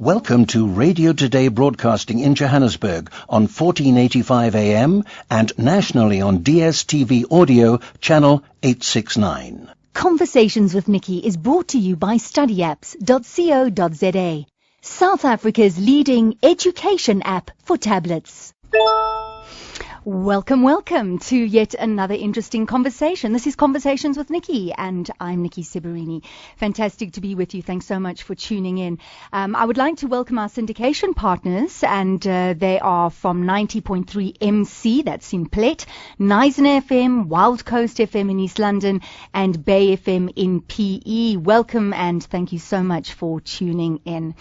Welcome to Radio Today broadcasting in Johannesburg on 1485 AM and nationally on DSTV Audio Channel 869. Conversations with Niki is brought to you by studyapps.co.za, South Africa's leading education app for tablets. Welcome to yet another interesting conversation. This is Conversations with Niki, and I'm Niki Seberini. Fantastic to be with you. Thanks so much for tuning in. I would like to welcome our syndication partners, and they are from 90.3 MC, that's in Plet, Nisen FM, Wild Coast FM in East London, and Bay FM in PE. Welcome, and thank you so much for tuning in.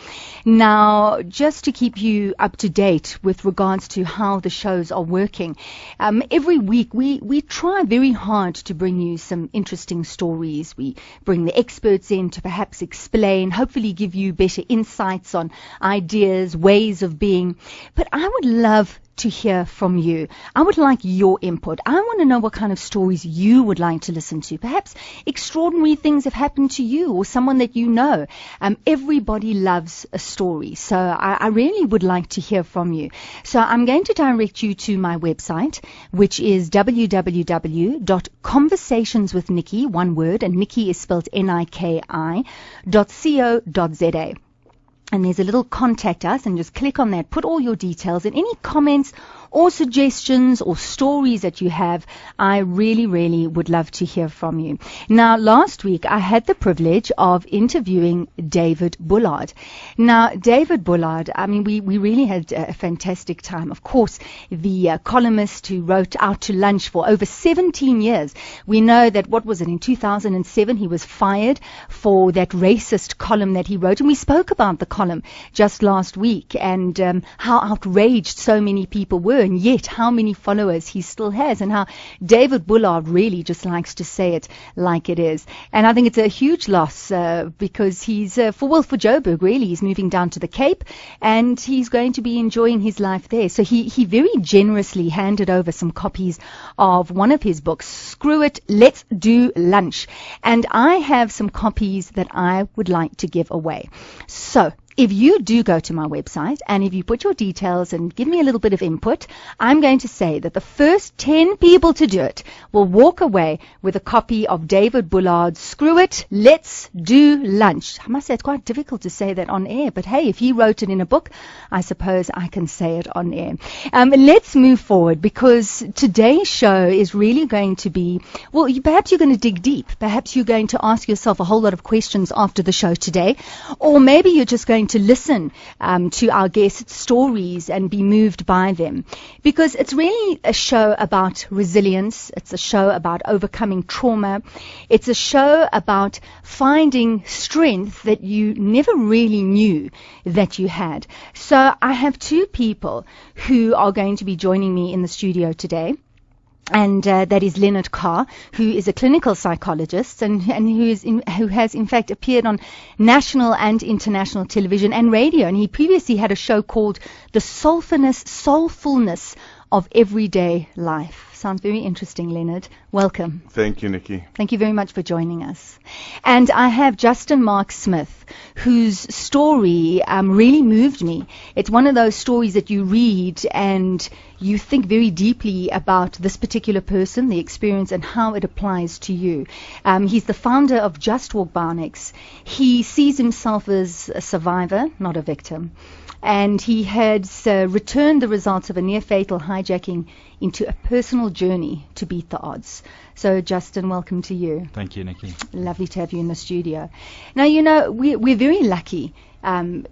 Now, just to keep you up to date with regards to how the shows are working, every week we try very hard to bring you some interesting stories. We bring the experts in to perhaps explain, hopefully give you better insights on ideas, ways of being. But I would love to hear from you. I would like your input. I want to know what kind of stories you would like to listen to. Perhaps extraordinary things have happened to you or someone that you know. Everybody loves a story. So I really would like to hear from you. So I'm going to direct you to my website, which is www.conversationswithniki, one word, and Niki is spelled Niki.co.za. And there's a little contact us, and just click on that, put all your details and any comments or suggestions or stories that you have. I really would love to hear from you. Now, last week I had the privilege of interviewing David Bullard. Now, David Bullard, I mean, we really had a fantastic time. Of course, the columnist who wrote Out to Lunch for over 17 years. We know that, what was it, in 2007 he was fired for that racist column that he wrote, and we spoke about the column just last week and how outraged so many people were, and yet how many followers he still has, and how David Bullard really just likes to say it like it is. And I think it's a huge loss because he's for Joburg, really. He's moving down to the Cape and he's going to be enjoying his life there. So he very generously handed over some copies of one of his books, Screw It, Let's Do Lunch. And I have some copies that I would like to give away. So if you do go to my website and if you put your details and give me a little bit of input, I'm going to say that the first 10 people to do it will walk away with a copy of David Bullard's Screw It, Let's Do Lunch. I must say it's quite difficult to say that on air, but hey, if he wrote it in a book, I suppose I can say it on air. Let's move forward, because today's show is really going to be, well, perhaps you're going to dig deep. Perhaps you're going to ask yourself a whole lot of questions after the show today, or maybe you're just going to listen to our guests' stories and be moved by them, because it's really a show about resilience. It's a show about overcoming trauma. It's a show about finding strength that you never really knew that you had. So I have two people who are going to be joining me in the studio today. And that is Leonard Carr, who is a clinical psychologist and who has in fact appeared on national and international television and radio. And he previously had a show called The Soulfulness of Everyday Life. Sounds very interesting, Leonard. Welcome. Thank you, Niki. Thank you very much for joining us. And I have Justin Mark Smith, whose story really moved me. It's one of those stories that you read and you think very deeply about this particular person, the experience, and how it applies to you. He's the founder of Just Walk Bionics. He sees himself as a survivor, not a victim. And he had returned the results of a near-fatal hijacking into a personal journey to beat the odds. So, Justin, welcome to you. Thank you, Niki. Lovely to have you in the studio. Now, you know, we're very lucky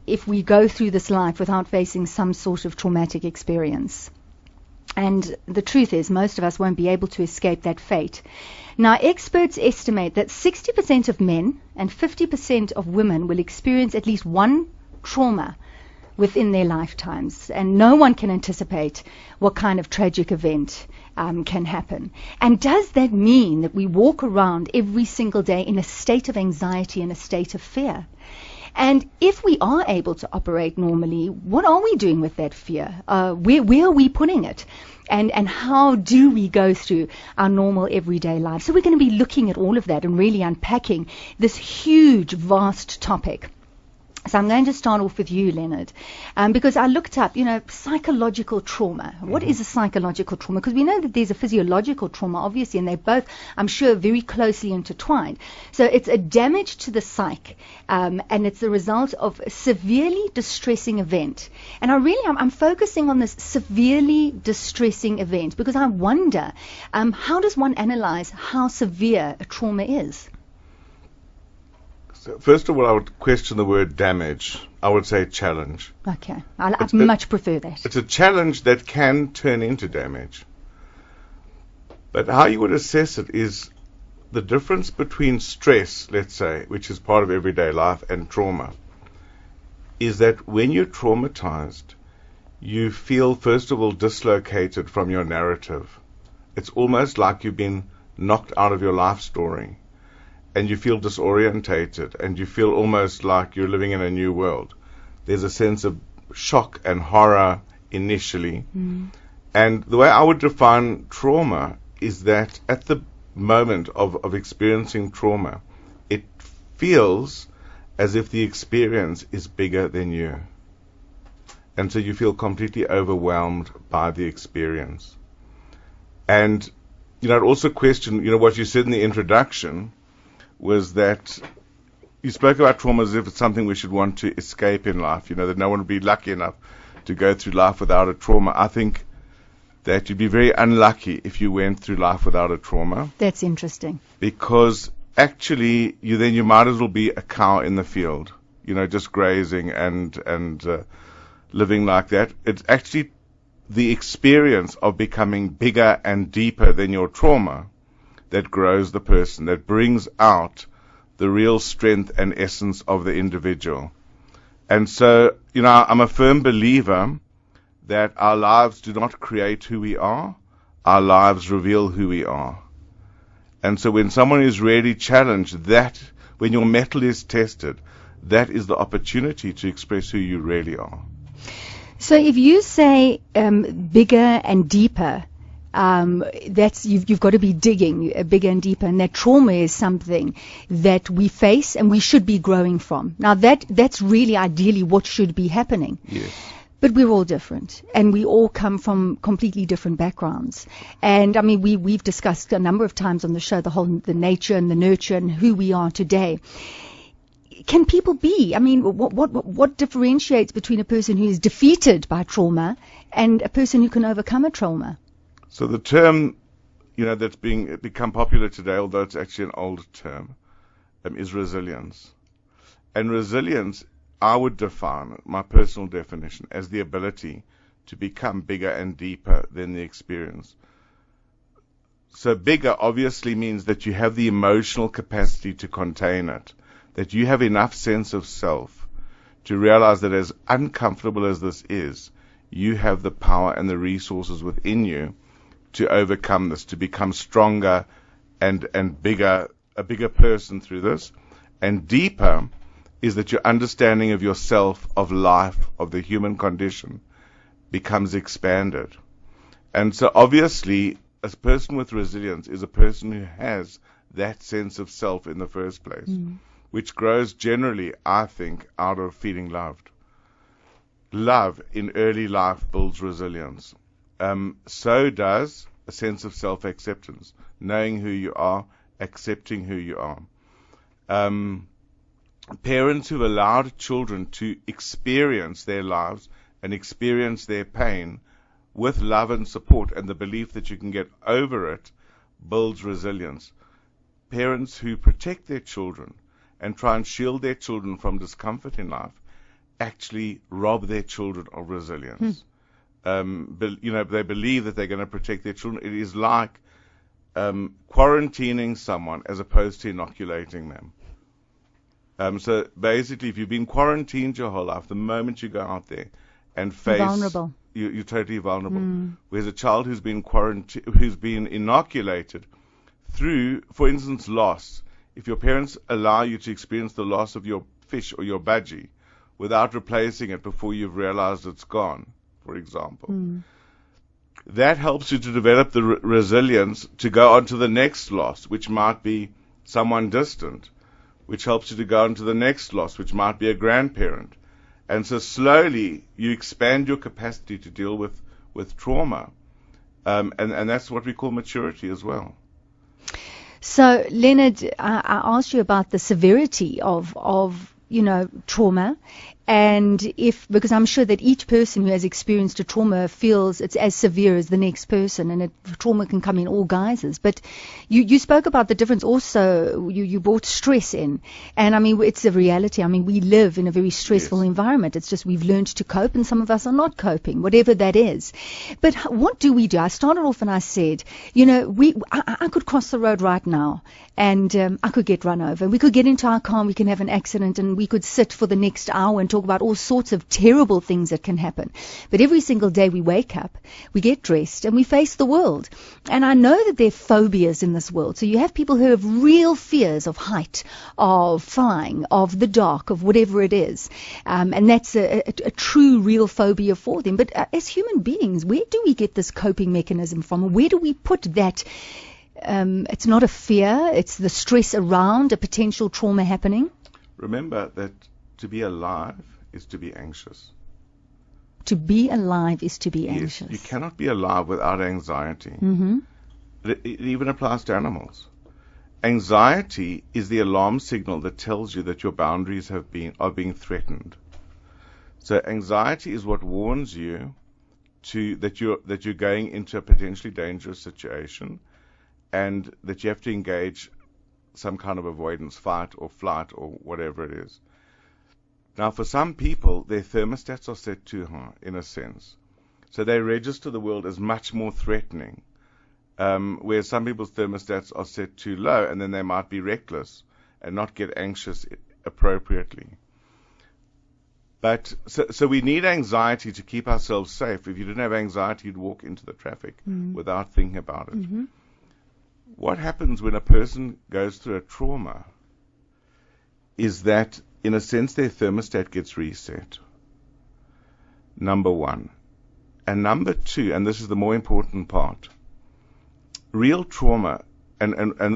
if we go through this life without facing some sort of traumatic experience. And the truth is, most of us won't be able to escape that fate. Now, experts estimate that 60% of men and 50% of women will experience at least one trauma within their lifetimes, and no one can anticipate what kind of tragic event can happen. And does that mean that we walk around every single day in a state of anxiety and a state of fear? And if we are able to operate normally, what are we doing with that fear? Where are we putting it? And how do we go through our normal everyday life? So we're going to be looking at all of that and really unpacking this huge, vast topic. So I'm going to start off with you, Leonard, because I looked up, psychological trauma. What is a psychological trauma? Because we know that there's a physiological trauma, obviously, and they're both, I'm sure, very closely intertwined. So it's a damage to the psyche, and it's the result of a severely distressing event. And I'm focusing on this severely distressing event because I wonder, how does one analyze how severe a trauma is? So first of all, I would question the word damage. I would say challenge. Okay. I much prefer that. It's a challenge that can turn into damage. But how you would assess it is the difference between stress, let's say, which is part of everyday life, and trauma, is that when you're traumatized, you feel, first of all, dislocated from your narrative. It's almost like you've been knocked out of your life story. And you feel disorientated, and you feel almost like you're living in a new world. There's a sense of shock and horror initially. And the way I would define trauma is that at the moment of experiencing trauma, it feels as if the experience is bigger than you. And so you feel completely overwhelmed by the experience. And, I'd also question, what you said in the introduction, was that you spoke about trauma as if it's something we should want to escape in life, that no one would be lucky enough to go through life without a trauma. I think that you'd be very unlucky if you went through life without a trauma. That's interesting. Because actually, you might as well be a cow in the field, just grazing and living like that. It's actually the experience of becoming bigger and deeper than your trauma that grows the person, that brings out the real strength and essence of the individual. And so, I'm a firm believer that our lives do not create who we are, our lives reveal who we are. And so when someone is really challenged, that, when your mettle is tested, that is the opportunity to express who you really are. So if you say bigger and deeper, that's you've got to be digging bigger and deeper, and that trauma is something that we face and we should be growing from. Now that's really ideally what should be happening. Yes. But we're all different, and we all come from completely different backgrounds. And I mean, we've discussed a number of times on the show the nature and the nurture and who we are today. Can people be? I mean, what differentiates between a person who is defeated by trauma and a person who can overcome a trauma? So the term, that's become popular today, although it's actually an old term, is resilience. And resilience, I would define, my personal definition, as the ability to become bigger and deeper than the experience. So bigger obviously means that you have the emotional capacity to contain it, that you have enough sense of self to realize that as uncomfortable as this is, you have the power and the resources within you to overcome this, to become stronger and bigger, a bigger person through this. And deeper is that your understanding of yourself, of life, of the human condition becomes expanded. And so obviously, a person with resilience is a person who has that sense of self in the first place, which grows generally, I think, out of feeling loved. Love in early life builds resilience. So does a sense of self-acceptance, knowing who you are, accepting who you are. Parents who've allowed children to experience their lives and experience their pain with love and support and the belief that you can get over it builds resilience. Parents who protect their children and try and shield their children from discomfort in life actually rob their children of resilience. They believe that they're going to protect their children. It is like quarantining someone as opposed to inoculating them. So basically, if you've been quarantined your whole life, the moment you go out there and face, vulnerable. You're totally vulnerable. Whereas a child who's been inoculated through, for instance, loss. If your parents allow you to experience the loss of your fish or your budgie without replacing it before you've realized it's gone, for example, that helps you to develop the resilience to go on to the next loss, which might be someone distant. which helps you to go into the next loss, which might be a grandparent. And so slowly you expand your capacity to deal with trauma. And that's what we call maturity as well. So, Leonard, I asked you about the severity of trauma, and because I'm sure that each person who has experienced a trauma feels it's as severe as the next person, and trauma can come in all guises. But you spoke about the difference also. You brought stress in, and I mean, it's a reality. I mean, we live in a very stressful environment. It's just we've learned to cope, and some of us are not coping, whatever that is. But what do we do? I started off and I said, I could cross the road right now, and I could get run over. We could get into our car, and we can have an accident, and we could sit for the next hour and talk about all sorts of terrible things that can happen. But every single day we wake up, we get dressed, and we face the world. And I know that there are phobias in this world. So you have people who have real fears of height, of flying, of the dark, of whatever it is. And that's a true, real phobia for them. But as human beings, where do we get this coping mechanism from? Where do we put that? It's not a fear, it's the stress around a potential trauma happening. Remember that to be alive is to be anxious. To be alive is to be Yes, anxious. you cannot be alive without anxiety. Mm-hmm. It even applies to animals. Anxiety is the alarm signal that tells you that your boundaries are being threatened. So anxiety is what warns you that you're going into a potentially dangerous situation, and that you have to engage some kind of avoidance, fight or flight or whatever it is. Now, for some people, their thermostats are set too high, in a sense. So they register the world as much more threatening, whereas some people's thermostats are set too low, and then they might be reckless and not get anxious appropriately. But so we need anxiety to keep ourselves safe. If you didn't have anxiety, you'd walk into the traffic without thinking about it. Mm-hmm. What happens when a person goes through a trauma is that, in a sense, their thermostat gets reset. Number one. And number two, and this is the more important part, real trauma and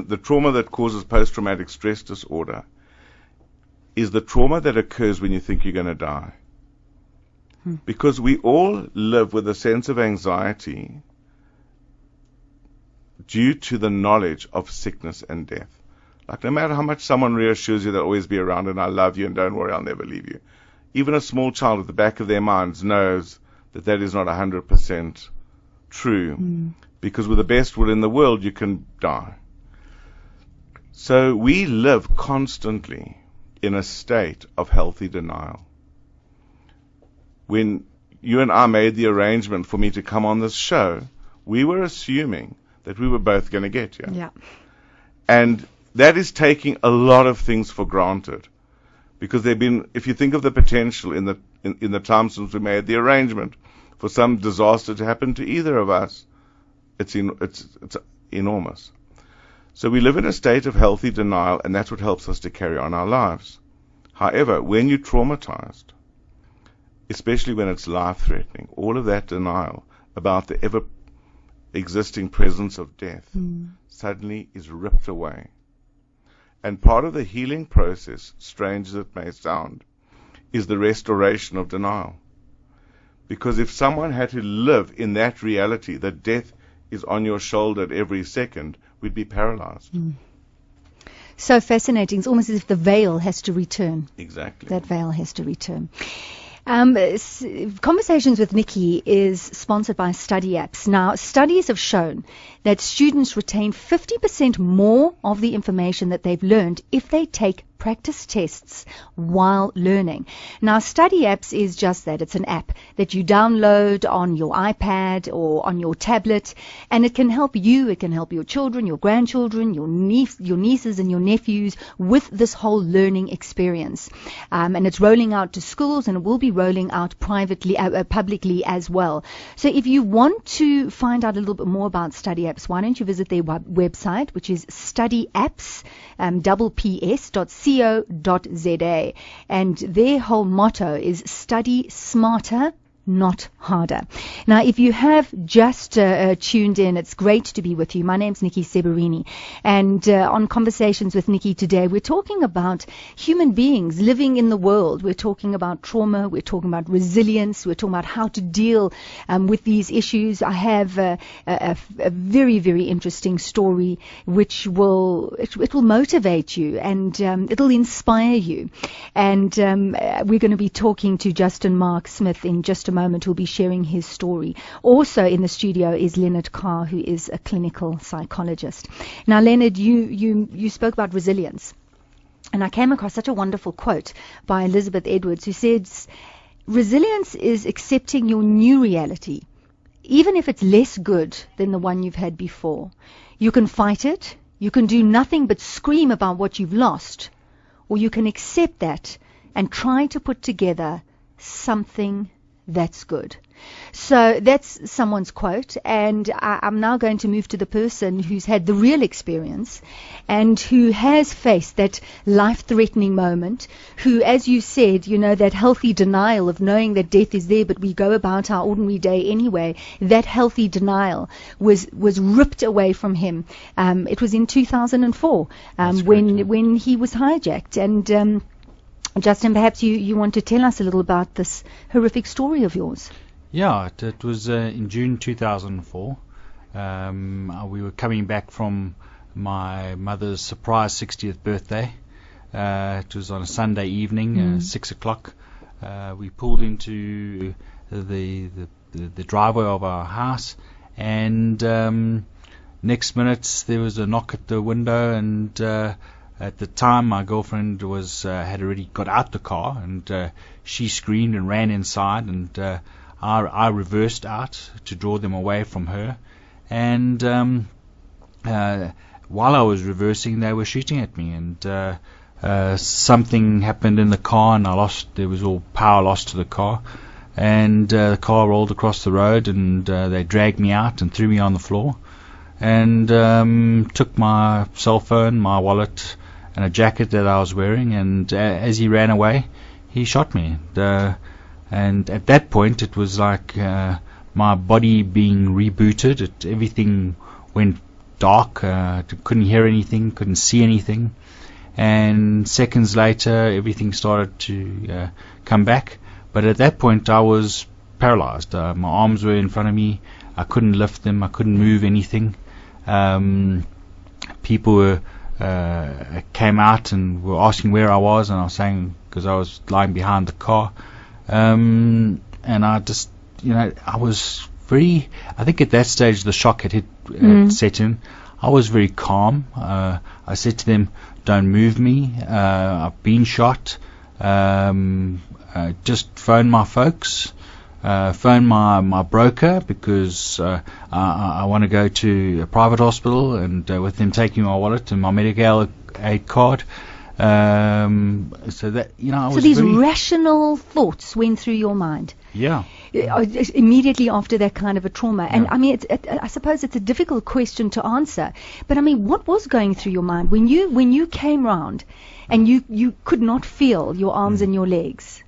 the trauma that causes post-traumatic stress disorder is the trauma that occurs when you think you're going to die. Because we all live with a sense of anxiety due to the knowledge of sickness and death. Like, no matter how much someone reassures you they'll always be around and I love you and don't worry, I'll never leave you. Even a small child at the back of their minds knows that is not 100% true. Because with the best will in the world, you can die. So we live constantly in a state of healthy denial. When you and I made the arrangement for me to come on this show, we were assuming that we were both going to get here. Yeah. And that is taking a lot of things for granted, because if you think of the potential in the time since we made the arrangement for some disaster to happen to either of us, it's enormous. So we live in a state of healthy denial, and that's what helps us to carry on our lives. However, when you're traumatized, especially when it's life-threatening, all of that denial about the ever-existing presence of death suddenly is ripped away. And part of the healing process, strange as it may sound, is the restoration of denial. Because if someone had to live in that reality, that death is on your shoulder at every second, we'd be paralyzed. So fascinating. It's almost as if the veil has to return. Exactly. That veil has to return. Conversations with Niki is sponsored by Study Apps. Now, studies have shown that students retain 50% more of the information that they've learned if they take practice tests while learning. Now, Study Apps is just that. It's an app that you download on your iPad or on your tablet, and it can help you, it can help your children, your grandchildren, your nieces and your nephews with this whole learning experience. And it's rolling out to schools, and it will be rolling out publicly as well. So if you want to find out a little bit more about Study Apps, why don't you visit their website, which is studyapps, ps.co.za, and their whole motto is study smarter, not harder. Now, if you have just tuned in, it's great to be with you. My name's Niki Seberini, and on Conversations with Niki today, we're talking about human beings living in the world. We're talking about trauma. We're talking about resilience. We're talking about how to deal with these issues. I have a very, very interesting story which will motivate you, and it'll inspire you. And we're going to be talking to Justin Mark Smith in just a moment, who'll be sharing his story. Also in the studio is Leonard Carr, who is a clinical psychologist. Now, Leonard, you spoke about resilience, and I came across such a wonderful quote by Elizabeth Edwards, who says, resilience is accepting your new reality, even if it's less good than the one you've had before. You can fight it, you can do nothing but scream about what you've lost, or you can accept that and try to put together something that's good. So that's someone's quote, and I'm now going to move to the person who's had the real experience and who has faced that life-threatening moment, who, as you said, that healthy denial of knowing that death is there, but we go about our ordinary day anyway. That healthy denial was ripped away from him. It was in 2004 when he was hijacked. And Justin, perhaps you want to tell us a little about this horrific story of yours. Yeah, it was in June 2004. We were coming back from my mother's surprise 60th birthday. It was on a Sunday evening, 6 o'clock. We pulled into the driveway of our house, and next minute there was a knock at the window, and at the time, my girlfriend had already got out the car, and she screamed and ran inside, and I reversed out to draw them away from her. And while I was reversing, they were shooting at me, and something happened in the car, and there was all power lost to the car, and the car rolled across the road, and they dragged me out and threw me on the floor, and took my cell phone, my wallet, and a jacket that I was wearing, and as he ran away, he shot me. And at that point, it was like my body being rebooted. Everything went dark. Couldn't hear anything, couldn't see anything. And seconds later, everything started to come back. But at that point, I was paralyzed. My arms were in front of me. I couldn't lift them. I couldn't move anything. People came out and were asking where I was, and I was saying, because I was lying behind the car, and I just, I was very, I think at that stage the shock had set in. I was very calm. I said to them, don't move me, I've been shot, just phone my folks, phone my broker, because I want to go to a private hospital, and with them taking my wallet and my medical aid card. So that, I was. So these rational thoughts went through your mind. Yeah. Immediately after that kind of a trauma. And I mean, I suppose it's a difficult question to answer, but I mean, what was going through your mind when you came round and you could not feel your arms and your legs?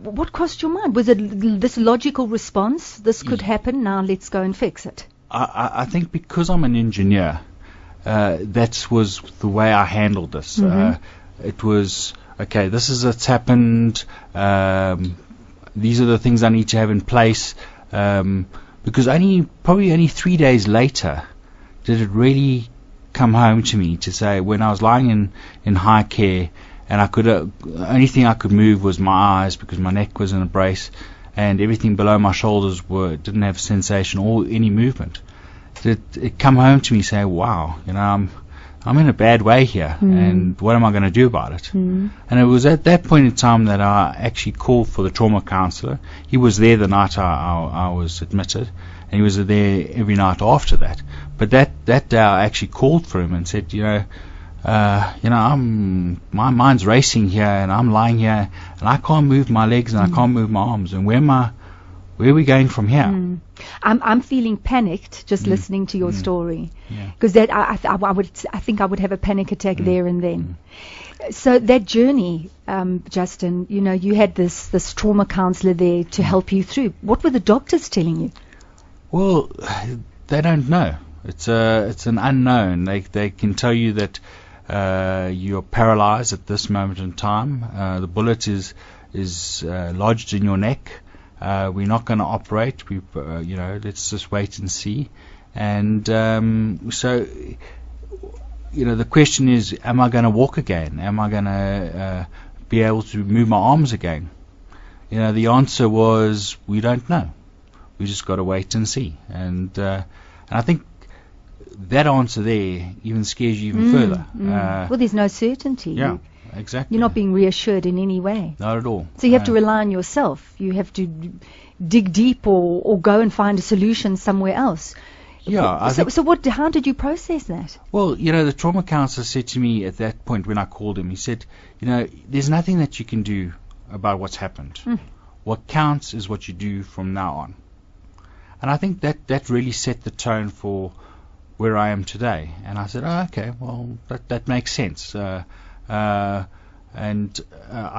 What crossed your mind? Was it this logical response? This could happen, now let's go and fix it. I think because I'm an engineer, that was the way I handled this. It was, okay, this is what's happened. These are the things I need to have in place. Because probably only 3 days later did it really come home to me to say, when I was lying in high care, and the only thing I could move was my eyes, because my neck was in a brace, and everything below my shoulders didn't have sensation or any movement. It come home to me saying, wow, I'm in a bad way here, and what am I going to do about it? And it was at that point in time that I actually called for the trauma counselor. He was there the night I was admitted, and he was there every night after that. But that day I actually called for him and said, my mind's racing here, and I'm lying here, and I can't move my legs, and I can't move my arms, and where are we going from here? I'm feeling panicked just listening to your story, because I think I would have a panic attack there and then. So that journey, Justin, you had this trauma counselor there to help you through. What were the doctors telling you? Well, they don't know. It's an unknown. They can tell you that you're paralyzed at this moment in time. The bullet is lodged in your neck. We're not going to operate. Let's just wait and see. And so, the question is, am I going to walk again? Am I going to be able to move my arms again? The answer was, we don't know. We just got to wait and see. And I think that answer there even scares you even further. Well, there's no certainty. Yeah, exactly. You're not being reassured in any way. Not at all. So you have to rely on yourself. You have to dig deep or go and find a solution somewhere else. Yeah. How did you process that? Well, the trauma counselor said to me at that point when I called him, he said, there's nothing that you can do about what's happened. What counts is what you do from now on. And I think that really set the tone for where I am today. And I said, okay, well, that makes sense. And I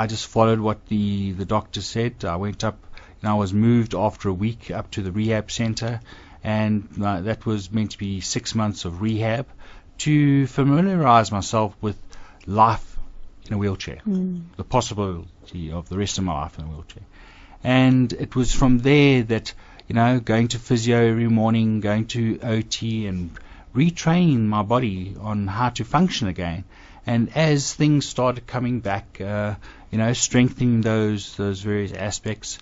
just followed what the doctor said. I went up, and I was moved after a week up to the rehab center. And that was meant to be 6 months of rehab to familiarize myself with life in a wheelchair, the possibility of the rest of my life in a wheelchair. And it was from there that, going to physio every morning, going to OT and retraining my body on how to function again. And as things started coming back, strengthening those various aspects,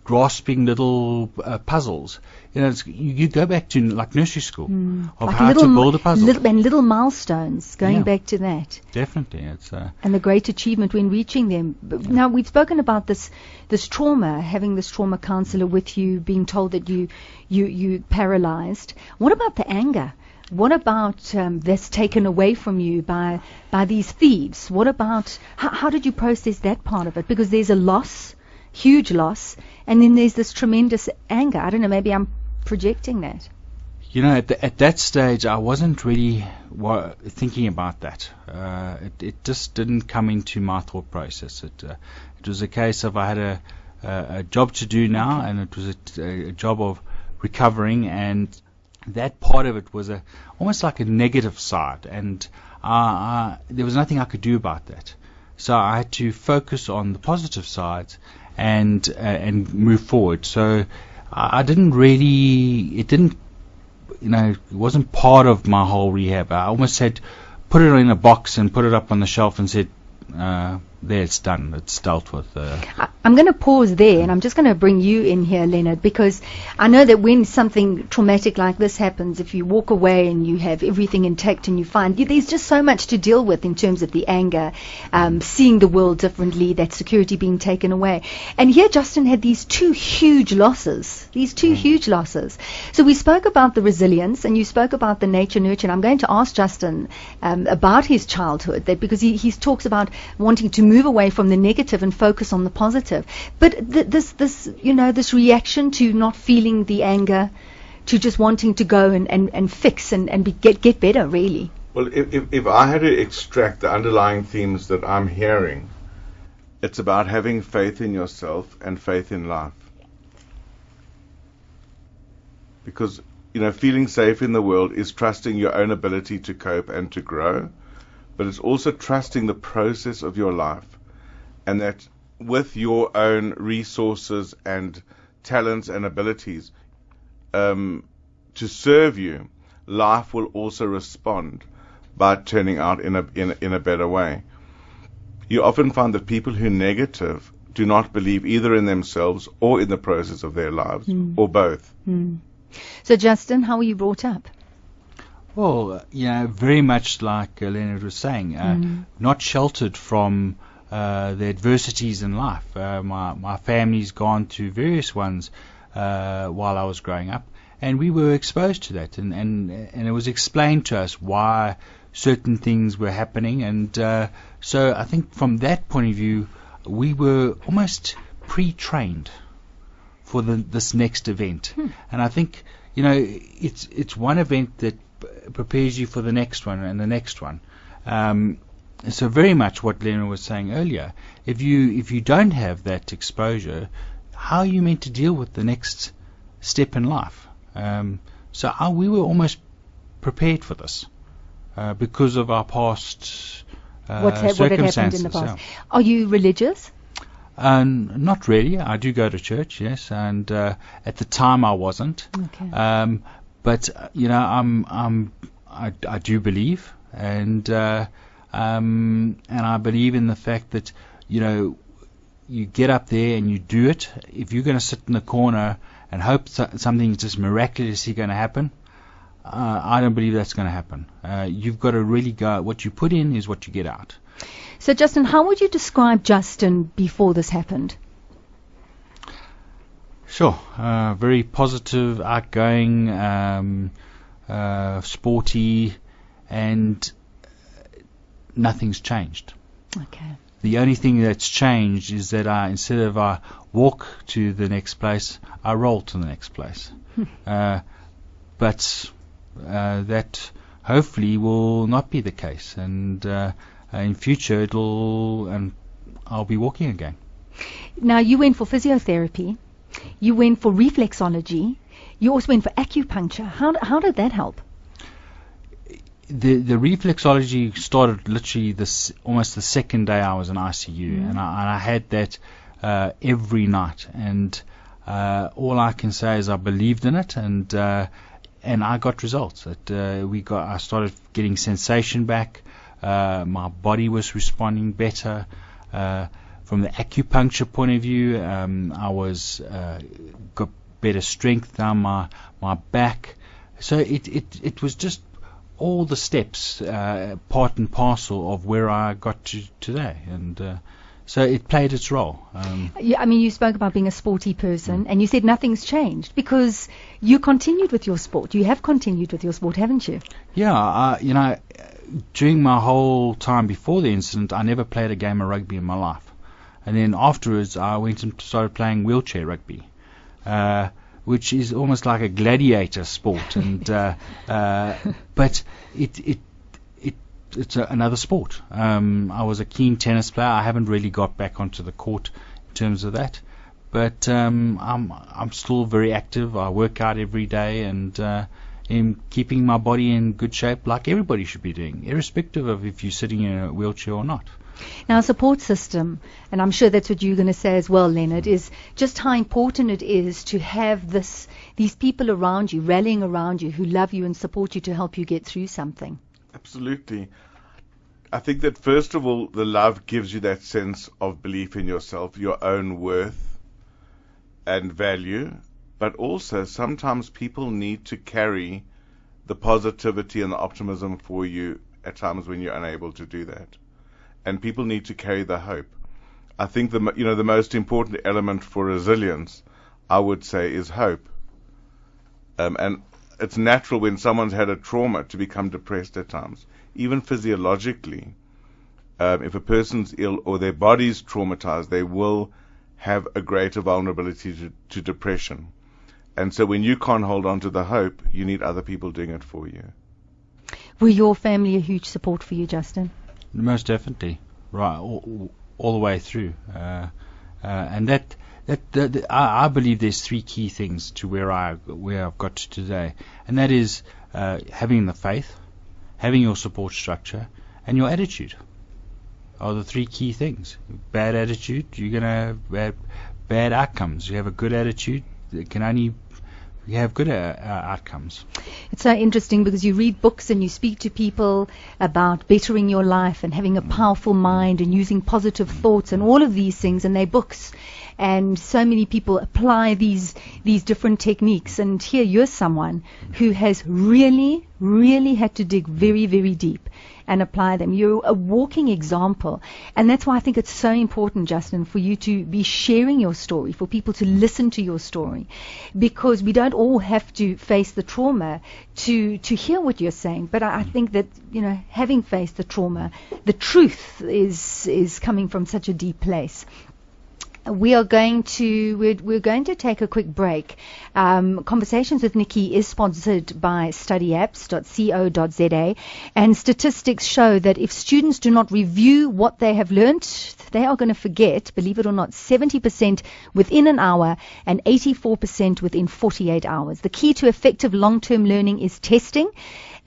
grasping little puzzles. You go back to like nursery school of how to build a puzzle. Little milestones, going back to that. Definitely. And the great achievement when reaching them. Now, we've spoken about this trauma, having this trauma counselor with you, being told that you paralyzed. What about the anger? What about this taken away from you by these thieves? What about, how did you process that part of it? Because there's a loss, huge loss, and then there's this tremendous anger. I don't know, maybe I'm projecting that. At that stage, I wasn't really thinking about that. It just didn't come into my thought process. It was a case of I had a job to do now, and it was a job of recovering, and that part of it was almost like a negative side, and there was nothing I could do about that. So I had to focus on the positive sides and move forward. So I didn't really, it wasn't part of my whole rehab. I almost had put it in a box and put it up on the shelf and said, there, it's done, it's dealt with. I'm going to pause there, and I'm just going to bring you in here, Leonard, because I know that when something traumatic like this happens, if you walk away and you have everything intact and you find there's just so much to deal with in terms of the anger, seeing the world differently, that security being taken away. And here Justin had these two huge losses. So we spoke about the resilience, and you spoke about the nature nurture, and I'm going to ask Justin about his childhood, because he talks about wanting to move away from the negative and focus on the positive. But this reaction to not feeling the anger, to just wanting to go and fix and get better, really. Well, if I had to extract the underlying themes that I'm hearing, it's about having faith in yourself and faith in life. Because, feeling safe in the world is trusting your own ability to cope and to grow, but it's also trusting the process of your life, and that with your own resources and talents and abilities to serve you, life will also respond by turning out in a better way. You often find that people who are negative do not believe either in themselves or in the process of their lives, or both. So, Justin, how were you brought up? Well, very much like Leonard was saying, not sheltered from the adversities in life. My family's gone through various ones while I was growing up, and we were exposed to that, and it was explained to us why certain things were happening, and so I think from that point of view, we were almost pre-trained for this next event. And I think it's one event that prepares you for the next one and the next one. So very much what Leonard was saying earlier. If you don't have that exposure, how are you meant to deal with the next step in life? We were almost prepared for this because of our past what had happened in the past. Yeah. Are you religious? Not really. I do go to church, yes, and at the time I wasn't. Okay. But I do believe, and I believe in the fact that you get up there and you do it. If you're going to sit in the corner and hope something's just miraculously going to happen, I don't believe that's going to happen. You've got to really go. What you put in is what you get out. So, Justin, how would you describe Justin before this happened? Sure. Very positive, outgoing, sporty, and nothing's changed. Okay. The only thing that's changed is that instead of I walk to the next place, I roll to the next place. But that hopefully will not be the case, and in future I'll be walking again. Now, you went for physiotherapy, you went for reflexology, you also went for acupuncture. How did that help? The reflexology started literally almost the second day I was in ICU, and I had that every night, and all I can say is I believed in it, and I got results. I started getting sensation back. My body was responding better. From the acupuncture point of view, I was got better strength down my back. So it was just all the steps, part and parcel of where I got to today, and so it played its role. You spoke about being a sporty person, and you said nothing's changed because you continued with your sport. You have continued with your sport, haven't you? Yeah, during my whole time before the incident, I never played a game of rugby in my life, and then afterwards I went and started playing wheelchair rugby. Which is almost like a gladiator sport, and but it's another sport. I was a keen tennis player. I haven't really got back onto the court in terms of that, but I'm still very active. I work out every day, and in keeping my body in good shape, like everybody should be doing, irrespective of if you're sitting in a wheelchair or not. Now, a support system, and I'm sure that's what you're going to say as well, Leonard, is just how important it is to have these people around you, rallying around you, who love you and support you to help you get through something. Absolutely. I think that first of all, the love gives you that sense of belief in yourself, your own worth and value, but also sometimes people need to carry the positivity and the optimism for you at times when you're unable to do that. And people need to carry the hope. I think the most important element for resilience, I would say, is hope. And it's natural when someone's had a trauma to become depressed at times, even physiologically. If a person's ill or their body's traumatized, they will have a greater vulnerability to depression. And so when you can't hold on to the hope, you need other people doing it for you. Were your family a huge support for you, Justin? Most definitely, right, all the way through, and that I believe there's three key things to where I've got to today, and that is having the faith, having your support structure, and your attitude are the three key things. Bad attitude, you're gonna have bad outcomes. You have a good attitude, it can only you have good outcomes. It's so interesting because you read books and you speak to people about bettering your life and having a powerful mind and using positive thoughts and all of these things, and they're books. And so many people apply these different techniques. And here you're someone who has really, really had to dig very, very deep and apply them. You're a walking example. And that's why I think it's so important, Justin, for you to be sharing your story, for people to listen to your story. Because we don't all have to face the trauma to hear what you're saying. But I think that, having faced the trauma, the truth is coming from such a deep place. we're going to take a quick break. Conversations with Niki is sponsored by studyapps.co.za, and statistics show that if students do not review what they have learnt, they are going to forget, believe it or not, 70% within an hour and 84% within 48 hours. The key to effective long-term learning is testing,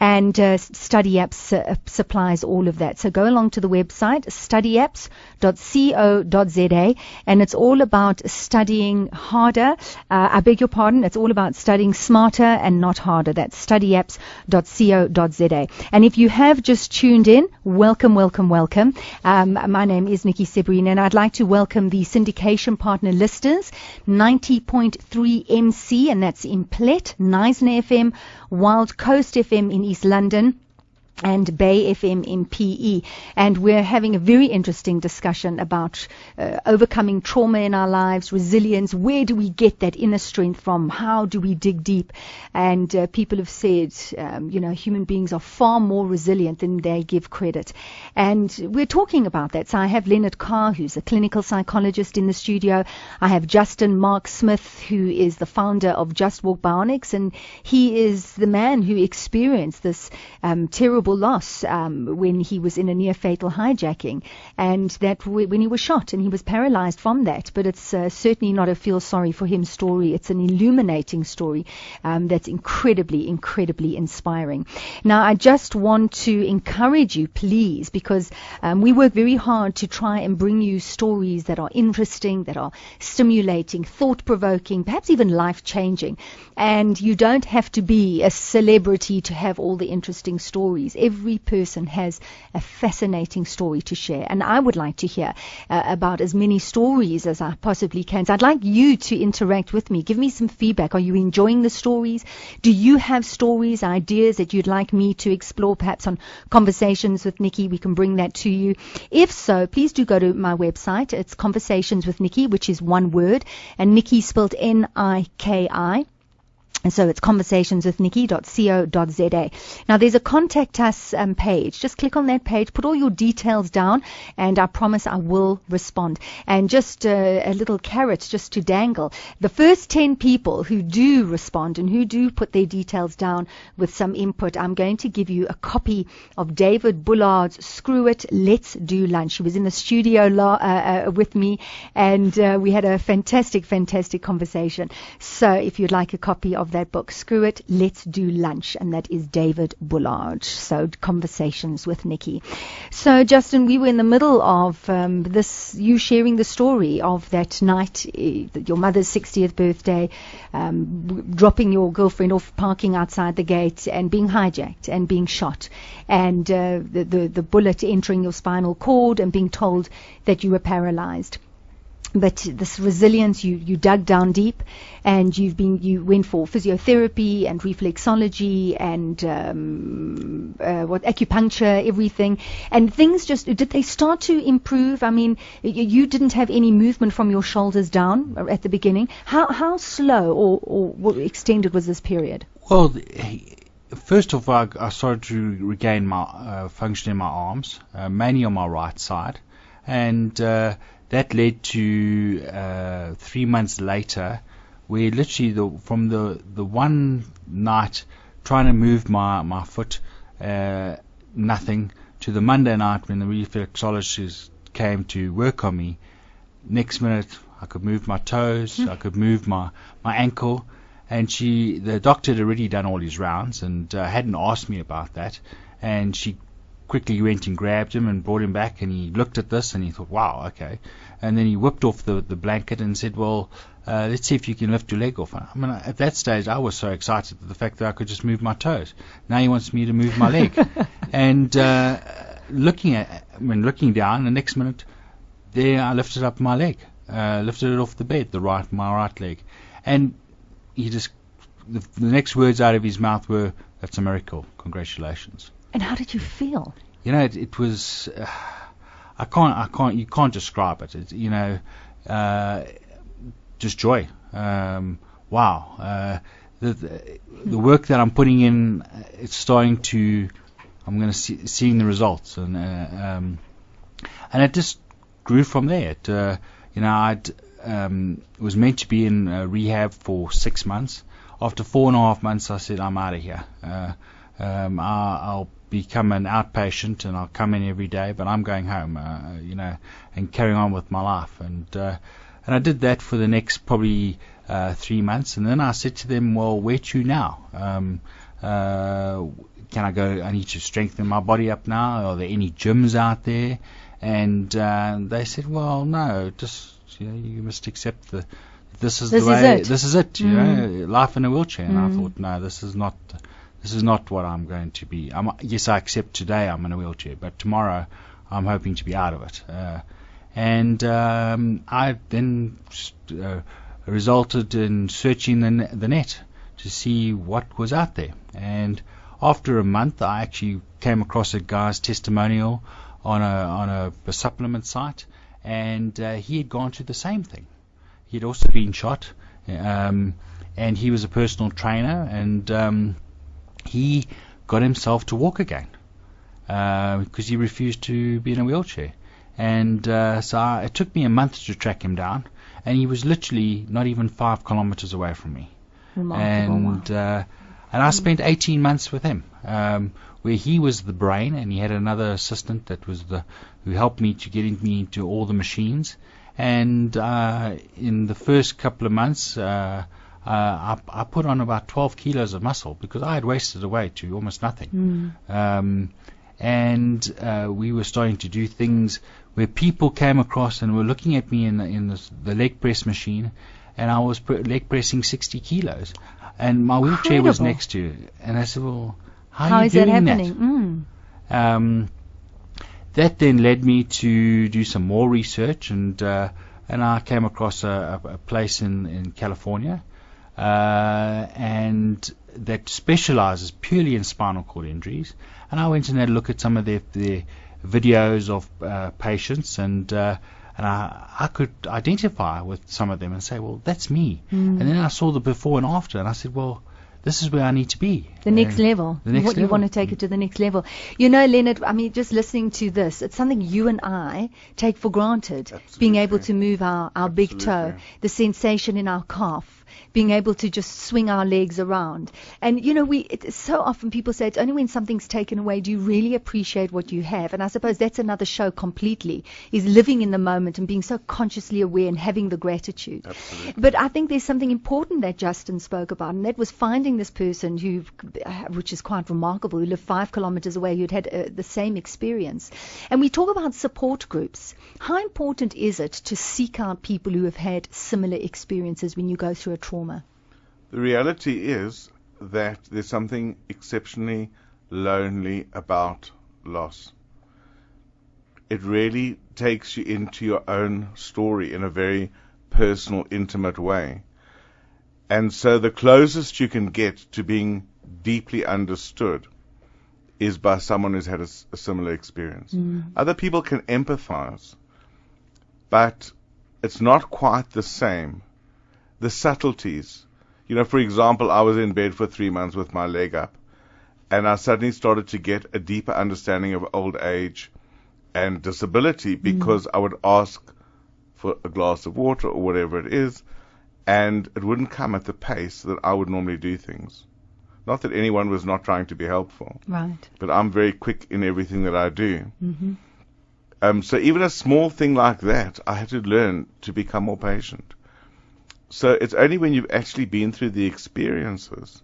and Study Apps supplies all of that. So go along to the website, studyapps.co.za, and it's all about studying harder. I beg your pardon, it's all about studying smarter and not harder. That's studyapps.co.za. And if you have just tuned in, welcome, welcome, welcome. My name is Niki Seberini, and I'd like to welcome the syndication partner listers, 90.3 MC, and that's in Plet, Neisner FM, Wild Coast FM in East London, and Bay FM in PE. And we're having a very interesting discussion about overcoming trauma in our lives, resilience. Where do we get that inner strength from? How do we dig deep? And people have said, human beings are far more resilient than they give credit. And we're talking about that. So I have Leonard Carr, who's a clinical psychologist, in the studio. I have Justin Mark Smith, who is the founder of Just Walk Bionics, and he is the man who experienced this terrible loss when he was in a near-fatal hijacking, and that when he was shot, and he was paralyzed from that. But it's certainly not a feel sorry for him story. It's an illuminating story that's incredibly, incredibly inspiring. Now, I just want to encourage you, please, because we work very hard to try and bring you stories that are interesting, that are stimulating, thought-provoking, perhaps even life-changing. And you don't have to be a celebrity to have all the interesting stories. Every person has a fascinating story to share, and I would like to hear about as many stories as I possibly can. So I'd like you to interact with me. Give me some feedback. Are you enjoying the stories? Do you have stories, ideas that you'd like me to explore, perhaps on Conversations with Niki? We can bring that to you. If so, please do go to my website. It's Conversations with Niki, which is one word, and Niki spelled Niki. And so it's conversationswithniki.co.za. Now, there's a contact us page. Just click on that page, put all your details down, and I promise I will respond. And just a little carrot just to dangle. The first 10 people who do respond and who do put their details down with some input, I'm going to give you a copy of David Bullard's Screw It, Let's Do Lunch. He was in the studio with me, and we had a fantastic, fantastic conversation. So if you'd like a copy of that book, Screw It, Let's Do Lunch, and that is David Bullard. So Conversations with Niki. So Justin, we were in the middle of you sharing the story of that night, your mother's 60th birthday, dropping your girlfriend off, parking outside the gate, and being hijacked and being shot, and the bullet entering your spinal cord, and being told that you were paralyzed. But this resilience, you dug down deep, and you went for physiotherapy and reflexology and acupuncture, everything, and things did they start to improve? I mean, you didn't have any movement from your shoulders down at the beginning. How slow or extended was this period? Well, first of all, I started to regain my function in my arms, mainly on my right side, and that led to 3 months later, where literally from the one night trying to move my foot, nothing, to the Monday night when the reflexologist came to work on me. Next minute, I could move my toes, I could move my ankle, and the doctor had already done all his rounds and hadn't asked me about that, and she quickly went and grabbed him and brought him back, and he looked at this and he thought, wow, okay. And then he whipped off the blanket and said, well, let's see if you can lift your leg off. I mean, at that stage, I was so excited at the fact that I could just move my toes. Now he wants me to move my leg. And looking down, the next minute, there I lifted up my leg, lifted it off the bed, my right leg. And he just, the next words out of his mouth were, that's a miracle, congratulations. And how did you feel? You know, it was, you can't describe it. Just joy. Wow. The work that I'm putting in, it's starting to, I'm going to seeing the results, and it just grew from there. was meant to be in rehab for 6 months. After 4.5 months, I said, I'm out of here. I'll become an outpatient and I'll come in every day, but I'm going home, and carrying on with my life. And I did that for the next probably 3 months, and then I said to them, well, where to now? Can I go? I need to strengthen my body up now. Are there any gyms out there? And they said, well, no, just you must accept this is the way. This is it. Life in a wheelchair. And I thought, no, this is not what I'm going to be. Yes, I accept today I'm in a wheelchair, but tomorrow I'm hoping to be out of it. And I then resulted in searching the net to see what was out there. And after a month, I actually came across a guy's testimonial on a supplement site, and he had gone through the same thing. He had also been shot, and he was a personal trainer, and he got himself to walk again because he refused to be in a wheelchair. And so it took me a month to track him down, and he was literally not even 5 kilometers away from me. Remarkable. And I spent 18 months with him, where he was the brain, and he had another assistant that was who helped me to get me into all the machines. And in the first couple of months, I put on about 12 kilos of muscle because I had wasted away to almost nothing. And we were starting to do things where people came across and were looking at me in the leg press machine, and I was leg pressing 60 kilos. And my wheelchair was next to it. And I said, well, how are you doing that happening? That then led me to do some more research, and I came across a place in California, and that specializes purely in spinal cord injuries. And I went and had a look at some of their videos of patients, and I could identify with some of them and say, well, that's me. And then I saw the before and after, and I said, well, this is where I need to be. The next level. You want to take it to the next level. Leonard, just listening to this, it's something you and I take for granted. Absolutely. Being able to move our big toe, the sensation in our calf, being able to just swing our legs around. And, so often people say it's only when something's taken away do you really appreciate what you have. And I suppose that's another show completely, is living in the moment and being so consciously aware and having the gratitude. Absolutely. But I think there's something important that Justin spoke about, and that was finding this person which is quite remarkable, who lived 5 kilometers away, who'd had the same experience. And we talk about support groups. How important is it to seek out people who have had similar experiences when you go through a trauma? The reality is that there's something exceptionally lonely about loss. It really takes you into your own story in a very personal, intimate way. And so the closest you can get to being deeply understood is by someone who's had a similar experience. Other people can empathize, but it's not quite the same. The subtleties. For example, I was in bed for 3 months with my leg up, and I suddenly started to get a deeper understanding of old age and disability because I would ask for a glass of water or whatever it is, and it wouldn't come at the pace that I would normally do things. Not that anyone was not trying to be helpful, right? But I'm very quick in everything that I do. So even a small thing like that, I had to learn to become more patient. So it's only when you've actually been through the experiences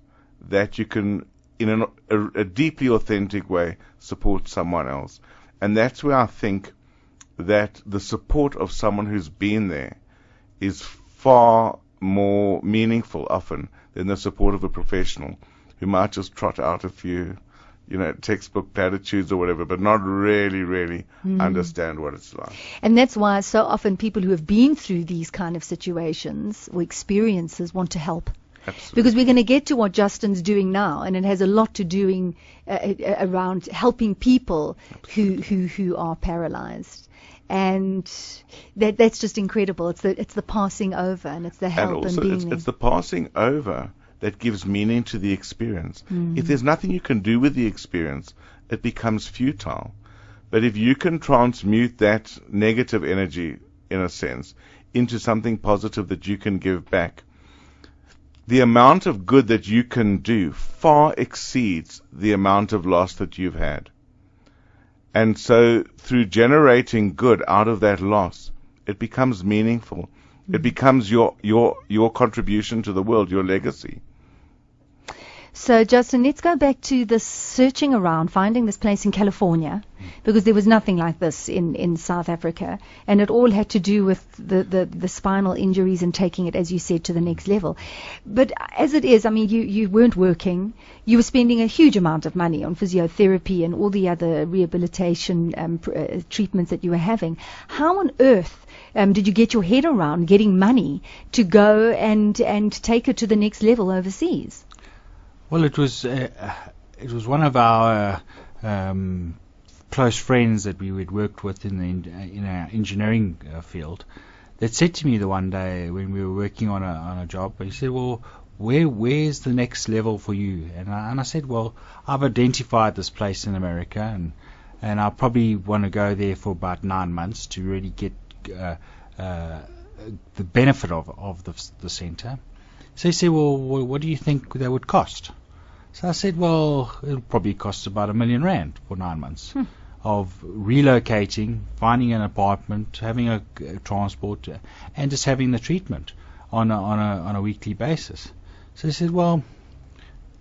that you can, in a deeply authentic way, support someone else. And that's where I think that the support of someone who's been there is far more meaningful often than the support of a professional who might just trot out a few, textbook platitudes or whatever, but not really understand what it's like. And that's why so often people who have been through these kind of situations or experiences want to help. Absolutely. Because we're going to get to what Justin's doing now, and it has a lot to do around helping people who are paralyzed. And that's just incredible. It's the passing over, and it's the help and being there. It's the passing over that gives meaning to the experience. If there's nothing you can do with the experience, it becomes futile. But if you can transmute that negative energy, in a sense, into something positive that you can give back, the amount of good that you can do far exceeds the amount of loss that you've had. And so through generating good out of that loss, it becomes meaningful. It becomes your contribution to the world, your legacy. So, Justin, let's go back to the searching around, finding this place in California, because there was nothing like this in South Africa, and it all had to do with the spinal injuries and taking it, as you said, to the next level. But as it is, I mean, you weren't working. You were spending a huge amount of money on physiotherapy and all the other rehabilitation treatments that you were having. How on earth did you get your head around getting money to go and take it to the next level overseas? Well, it was one of our close friends that we had worked with in our engineering field that said to me the one day when we were working on a job. He said, "Well, where's the next level for you?" And I said, "Well, I've identified this place in America, and I probably want to go there for about 9 months to really get the benefit of the center." So he said, "Well, what do you think that would cost?" So I said, "Well, it'll probably cost about R1 million for 9 months of relocating, finding an apartment, having a transport, and just having the treatment on a weekly basis." So he said, "Well,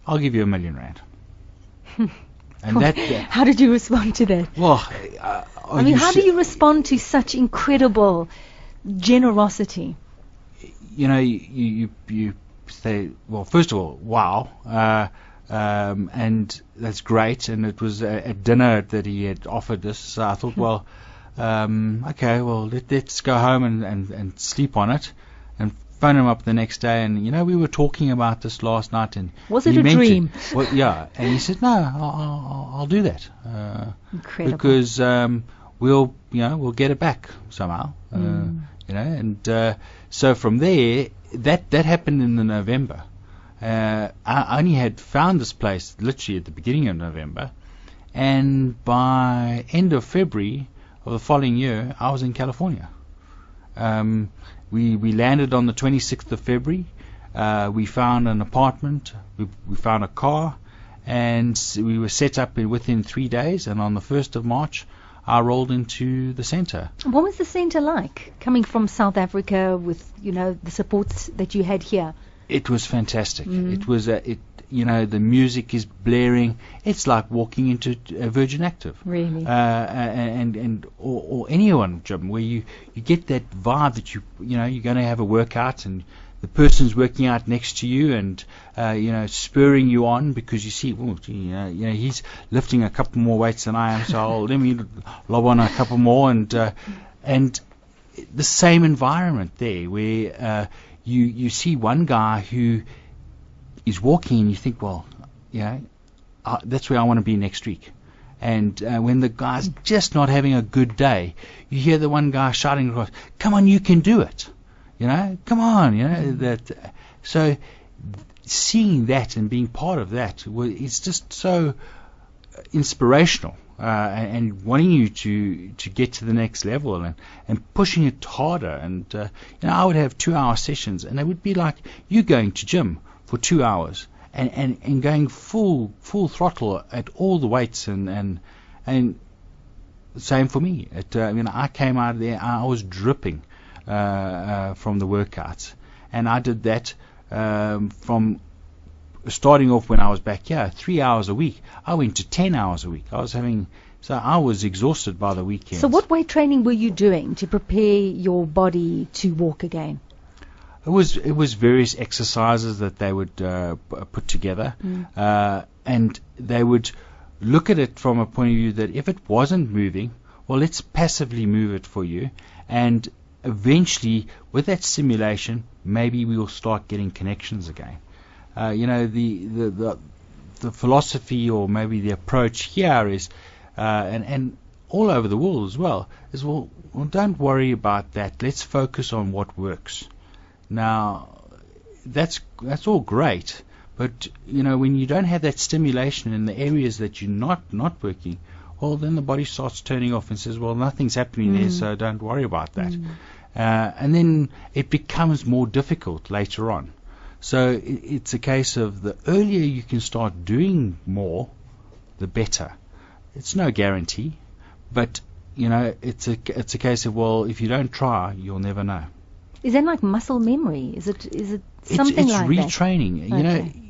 I'll give you R1 million." And how did you respond to that? Well, I mean, how do you respond to such incredible generosity? You know, you say, well, first of all, wow, and that's great. And it was at dinner that he had offered this. So I thought, well, okay, well, let's go home and sleep on it, and phone him up the next day. And we were talking about this last night. And was it a dream? Well, yeah. And he said, "No, I'll do that." Incredible. Because we'll get it back somehow. And so from there, that happened in the November. I only had found this place literally at the beginning of November, and by end of February of the following year, I was in California. We landed on the 26th of February. We found an apartment. We found a car, and we were set up within 3 days. And on the 1st of March, I rolled into the center. What was the center like, coming from South Africa with, the supports that you had here? It was fantastic. It was, the music is blaring. It's like walking into a Virgin Active. Really? Or anyone, Jim, where you get that vibe that you're going to have a workout, and the person's working out next to you and spurring you on because you see, he's lifting a couple more weights than I am, so let me lob on a couple more, and the same environment there where you see one guy who is walking and you think, well, that's where I want to be next week. And when the guy's just not having a good day, you hear the one guy shouting across, "Come on, you can do it. Come on, that." So seeing that and being part of that, it's just so inspirational, and wanting you to get to the next level and pushing it harder. And I would have 2-hour sessions, and it would be like you going to gym for 2 hours and going full throttle at all the weights, and same for me. I came out of there, I was dripping from the workouts, and I did that from starting off when I was back here, 3 hours a week. I went to 10 hours a week. I was exhausted by the weekends. So what weight training were you doing to prepare your body to walk again? It was various exercises that they would put together, and they would look at it from a point of view that if it wasn't moving, well, let's passively move it for you, and eventually, with that stimulation, maybe we will start getting connections again. The philosophy, or maybe the approach here is, and all over the world as well, is well, don't worry about that. Let's focus on what works. Now, that's all great, but when you don't have that stimulation in the areas that you're not working, well, then the body starts turning off and says, well, nothing's happening there, so don't worry about that. and then it becomes more difficult later on. So it's a case of the earlier you can start doing more, the better. It's no guarantee, but it's a case of, well, if you don't try, you'll never know. Is that like muscle memory? Is it something like that? It's retraining.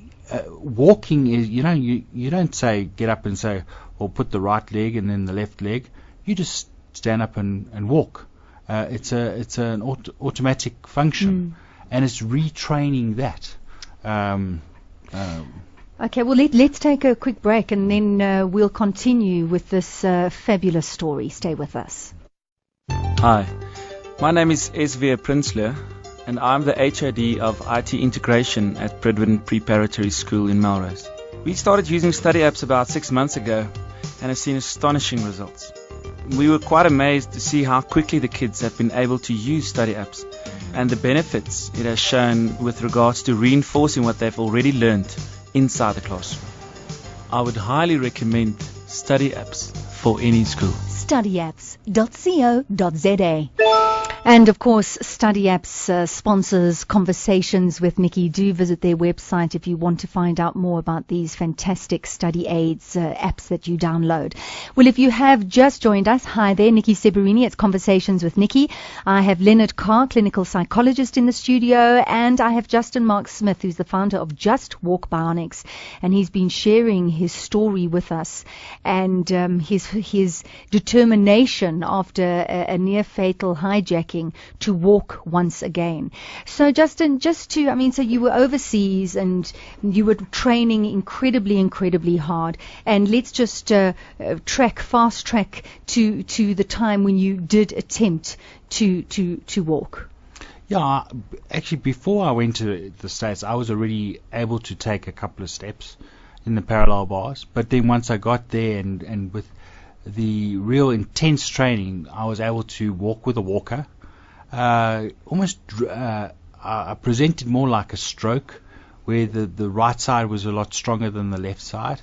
Walking is, you don't say get up and say, or put the right leg and then the left leg. You just stand up and walk. It's an automatic function, and it's retraining that. Okay, well, let's take a quick break, and then we'll continue with this fabulous story. Stay with us. Hi, my name is S.V. Prinsloo, and I'm the HOD of IT Integration at Bridwin Preparatory School in Melrose. We started using study apps about 6 months ago and have seen astonishing results. We were quite amazed to see how quickly the kids have been able to use study apps and the benefits it has shown with regards to reinforcing what they've already learned inside the classroom. I would highly recommend study apps for any school. Studyapps.co.za. And of course, Study Apps sponsors Conversations with Niki. Do visit their website if you want to find out more about these fantastic study aids apps that you download. Well, if you have just joined us, hi there, Niki Seberini. It's Conversations with Niki. I have Leonard Carr, clinical psychologist, in the studio, and I have Justin Mark Smith, who's the founder of Just Walk Bionics, and he's been sharing his story with us and his determination after a near fatal hijacking to walk once again. So Justin, so you were overseas and you were training incredibly hard, and let's just fast track to the time when you did attempt to walk. Yeah, actually before I went to the States, I was already able to take a couple of steps in the parallel bars, but then once I got there and with the real intense training, I was able to walk with a walker. I presented more like a stroke, where the right side was a lot stronger than the left side,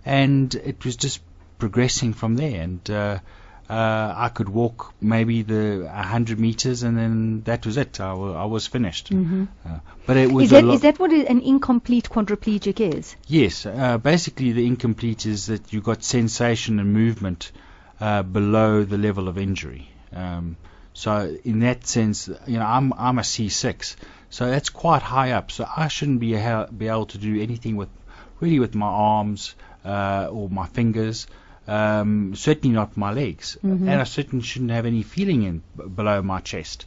and it was just progressing from there. And I could walk maybe the 100 meters, and then that was it. I was finished. Mm-hmm. But it was is that what an incomplete quadriplegic is? Yes. Basically, the incomplete is that you got sensation and movement below the level of injury. So in that sense, I'm a C6, so that's quite high up. So I shouldn't be able to do anything with my arms or my fingers. Certainly not my legs, and I certainly shouldn't have any feeling below my chest.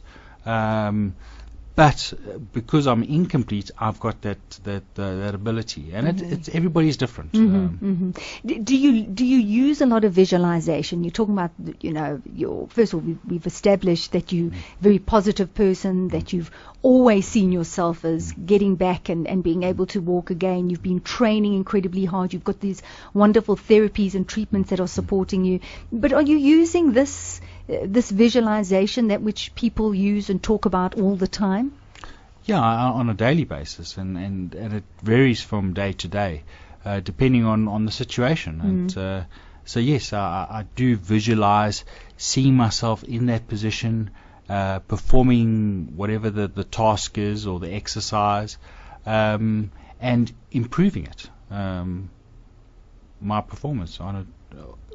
But because I'm incomplete, I've got that ability, and it's everybody's different. Do you use a lot of visualization? You're talking about first of all, we've established that you're a very positive person, that you've always seen yourself as getting back and being able to walk again. You've been training incredibly hard. You've got these wonderful therapies and treatments that are supporting you. But are you using this visualization, that which people use and talk about all the time? Yeah, on a daily basis, and it varies from day to day, depending on the situation. And so yes, I do visualize seeing myself in that position, performing whatever the task is or the exercise, and improving it, my performance on it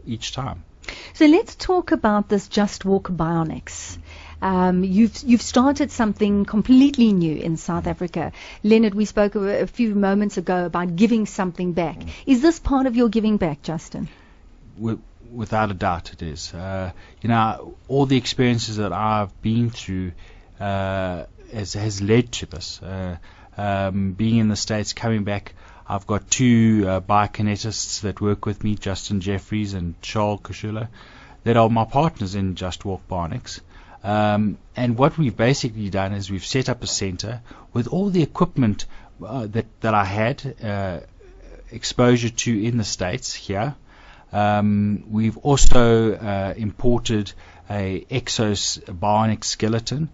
each time. So let's talk about this Just Walk Bionics. You've started something completely new in South Africa. Leonard, we spoke a few moments ago about giving something back. Is this part of your giving back, Justin? Without a doubt it is. All the experiences that I've been through has led to this. Being in the States, coming back, I've got two biokinetists that work with me, Justin Jeffries and Charles Kushula, that are my partners in Just Walk Bionics. And what we've basically done is we've set up a center with all the equipment that I had exposure to in the States here. We've also imported a Exos bionic skeleton,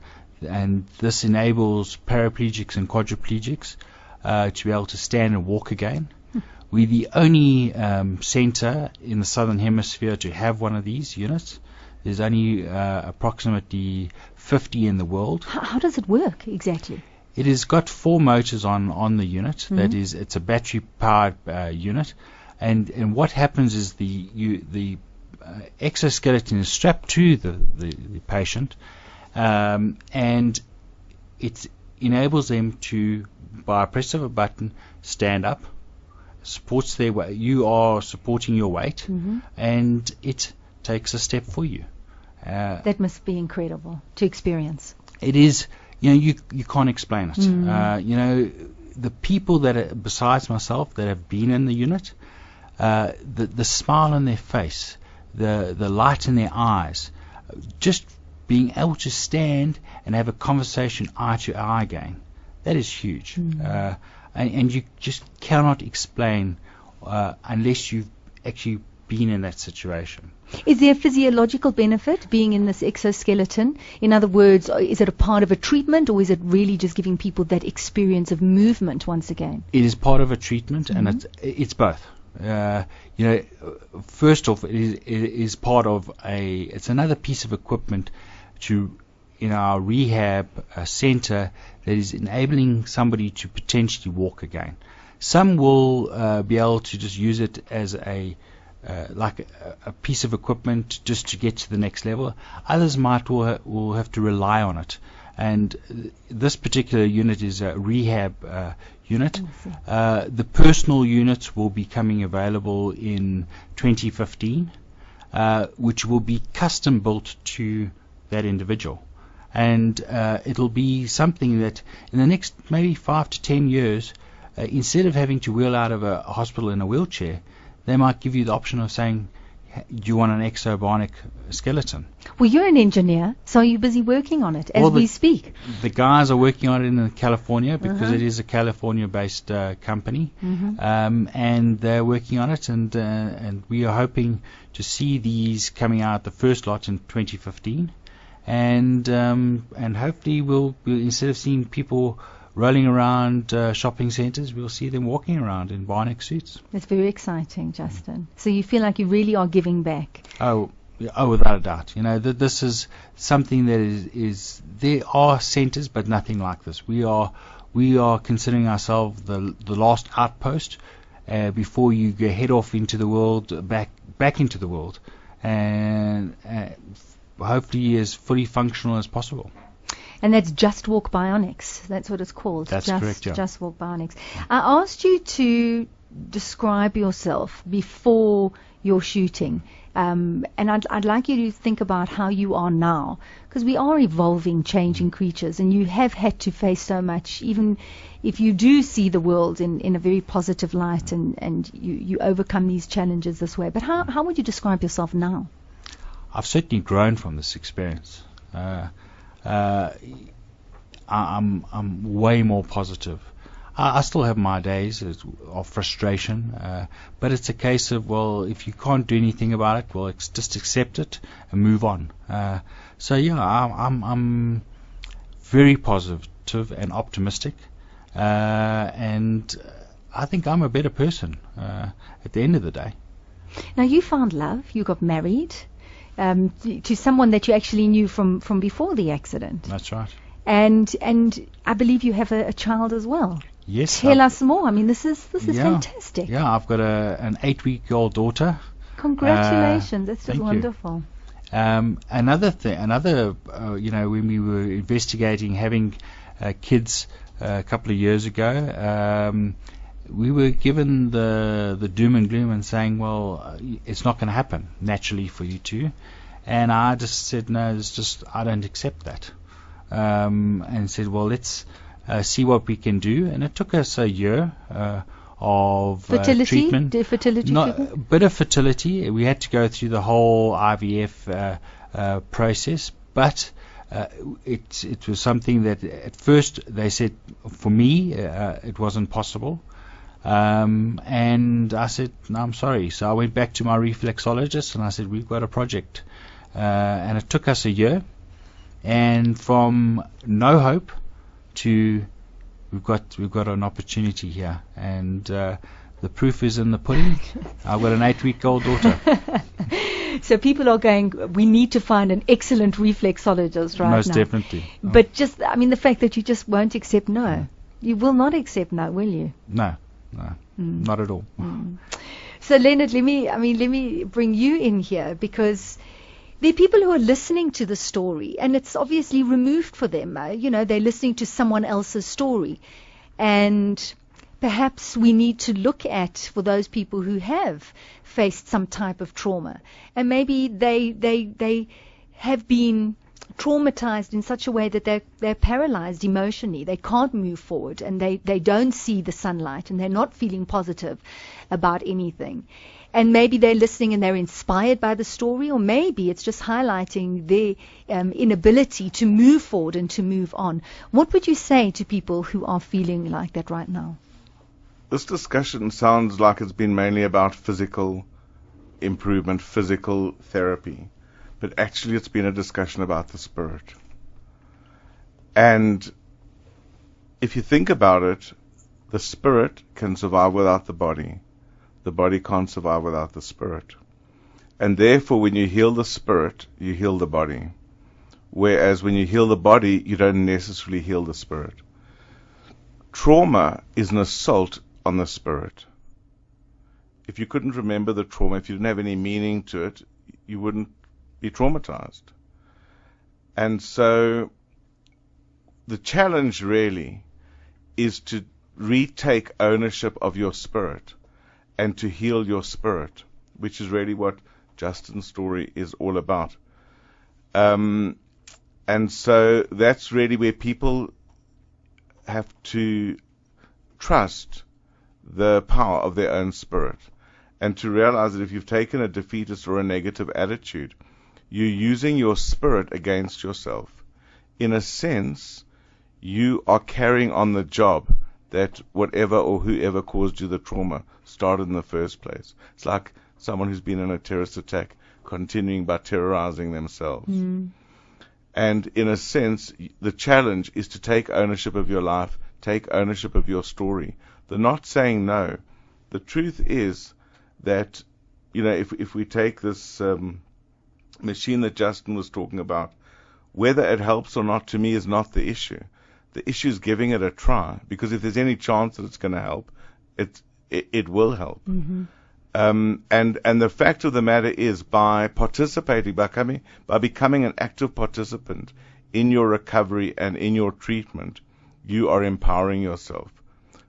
and this enables paraplegics and quadriplegics to be able to stand and walk again. We're the only center in the Southern Hemisphere to have one of these units. There's only approximately 50 in the world. How does it work exactly? It has got 4 motors on the unit. That is, it's a battery-powered unit, and what happens is the exoskeleton is strapped to the patient, and it enables them to, by a press of a button, stand up, supports their weight. You are supporting your weight, and it takes a step for you. That must be incredible to experience. It is. You can't explain it. The people that are, besides myself, that have been in the unit, the smile on their face, the light in their eyes, just being able to stand and have a conversation eye to eye again, that is huge. And you just cannot explain unless you've actually been in that situation. Is there a physiological benefit being in this exoskeleton? In other words, is it a part of a treatment, or is it really just giving people that experience of movement once again? It is part of a treatment, and it's both. First off, it is part of it's another piece of equipment in our rehab center that is enabling somebody to potentially walk again. Some will be able to just use it as like a piece of equipment just to get to the next level. Others will have to rely on it. And this particular unit is a rehab unit. The personal units will be coming available in 2015, which will be custom built to that individual. And it'll be something that in the next maybe 5 to 10 years, instead of having to wheel out of a hospital in a wheelchair, they might give you the option of saying, do you want an exobionic skeleton? Well, you're an engineer, so are you busy working on it as we speak? The guys are working on it in California because it is a California-based company, and they're working on it, and we are hoping to see these coming out, the first lot in 2015, and hopefully we'll instead of seeing people rolling around shopping centres, we'll see them walking around in bionic suits. That's very exciting, Justin. So you feel like you really are giving back? Oh, without a doubt. This is something that is there are centres, but nothing like this. We are considering ourselves the last outpost before you head off into the world, back into the world, and hopefully as fully functional as possible. And that's Just Walk Bionics. That's what it's called. That's correct, yeah. Just Walk Bionics. I asked you to describe yourself before your shooting. And I'd like you to think about how you are now. Because we are evolving, changing creatures. And you have had to face so much. Even if you do see the world in a very positive light and you overcome these challenges this way. But how would you describe yourself now? I've certainly grown from this experience. I'm way more positive. I still have my days of frustration, but it's a case of, well, if you can't do anything about it, well, just accept it and move on. So yeah, I'm very positive and optimistic, and I think I'm a better person at the end of the day. Now, you found love. You got married. To someone that you actually knew from before the accident. That's right. And I believe you have a child as well. Yes. Tell us more. I mean, this is fantastic. Yeah, I've got an 8-week-old daughter. Congratulations. That's just wonderful. Another when we were investigating having kids a couple of years ago, we were given the doom and gloom and saying, well, it's not going to happen naturally for you two. And I just said, no, I don't accept that. And said, well, let's see what we can do. And it took us a year of treatment. Fertility treatment? A bit of fertility. We had to go through the whole IVF process, but it was something that at first they said, for me, it wasn't possible. And I said, no, I'm sorry. So I went back to my reflexologist and I said, we've got a project. And it took us a year. And from no hope to we've got an opportunity here. And the proof is in the pudding. I've got an 8-week-old daughter. So people are going, we need to find an excellent reflexologist right now. Most definitely. But just, I mean, the fact that you just won't accept no. You will not accept no, will you? No, not at all. So Leonard, let me bring you in here, because there are people who are listening to the story, and it's obviously removed for them. They're listening to someone else's story. And perhaps we need to look at, for those people who have faced some type of trauma, and maybe they have been traumatized in such a way that they're paralyzed emotionally. They can't move forward, and they don't see the sunlight, and they're not feeling positive about anything. And maybe they're listening and they're inspired by the story, or maybe it's just highlighting their inability to move forward and to move on. What would you say to people who are feeling like that right now? This discussion sounds like it's been mainly about physical improvement, physical therapy, but actually it's been a discussion about the spirit. And if you think about it, the spirit can survive without the body. The body can't survive without the spirit. And therefore, when you heal the spirit, you heal the body. Whereas when you heal the body, you don't necessarily heal the spirit. Trauma is an assault on the spirit. If you couldn't remember the trauma, if you didn't have any meaning to it, you wouldn't be traumatized. And so the challenge really is to retake ownership of your spirit and to heal your spirit, which is really what Justin's story is all about. And so that's really where people have to trust the power of their own spirit, and to realize that if you've taken a defeatist or a negative attitude, you're using your spirit against yourself. In a sense, you are carrying on the job that whatever or whoever caused you the trauma started in the first place. It's like someone who's been in a terrorist attack continuing by terrorizing themselves. And in a sense, the challenge is to take ownership of your life, take ownership of your story. They're not saying no. The truth is that, if we take this machine that Justin was talking about, whether it helps or not, to me, is not the issue. The issue is giving it a try, because if there's any chance that it's going to help, it will help. And the fact of the matter is, by participating, by becoming an active participant in your recovery and in your treatment, you are empowering yourself.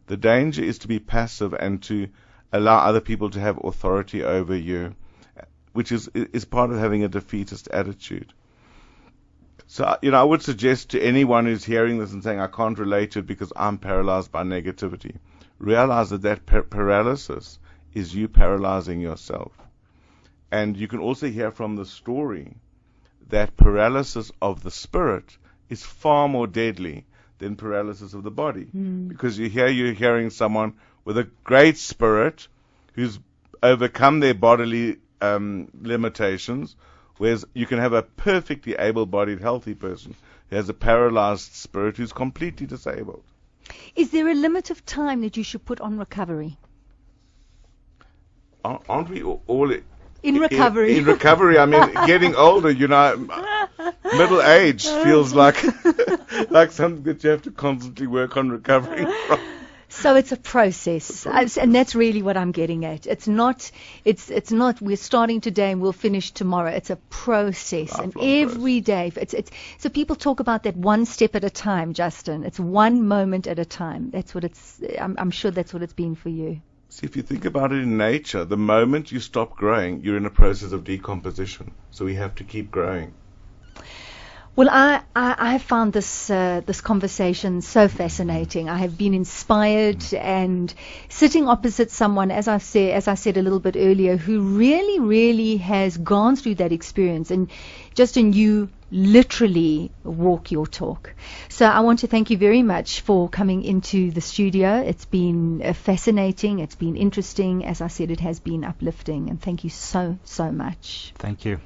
The danger is to be passive and to allow other people to have authority over you, which is part of having a defeatist attitude. So, I would suggest to anyone who's hearing this and saying, I can't relate to it because I'm paralyzed by negativity, realize that paralysis is you paralyzing yourself. And you can also hear from the story that paralysis of the spirit is far more deadly than paralysis of the body. Because you're hearing someone with a great spirit who's overcome their bodily limitations, whereas you can have a perfectly able-bodied, healthy person who has a paralyzed spirit who's completely disabled. Is there a limit of time that you should put on recovery? Aren't we all in recovery? In recovery, I mean, getting older, middle age feels like something that you have to constantly work on recovering from. So it's a process, and that's really what I'm getting at. It's not we're starting today and we'll finish tomorrow. It's a process, and every day. So people talk about that one step at a time, Justin. It's one moment at a time. That's what it's. I'm sure that's what it's been for you. See, if you think about it in nature, the moment you stop growing, you're in a process of decomposition. So we have to keep growing. Well, I found this conversation so fascinating. I have been inspired, and sitting opposite someone, as I said a little bit earlier, who really, really has gone through that experience. And Justin, you literally walk your talk. So I want to thank you very much for coming into the studio. It's been fascinating. It's been interesting. As I said, it has been uplifting. And thank you so, so much. Thank you.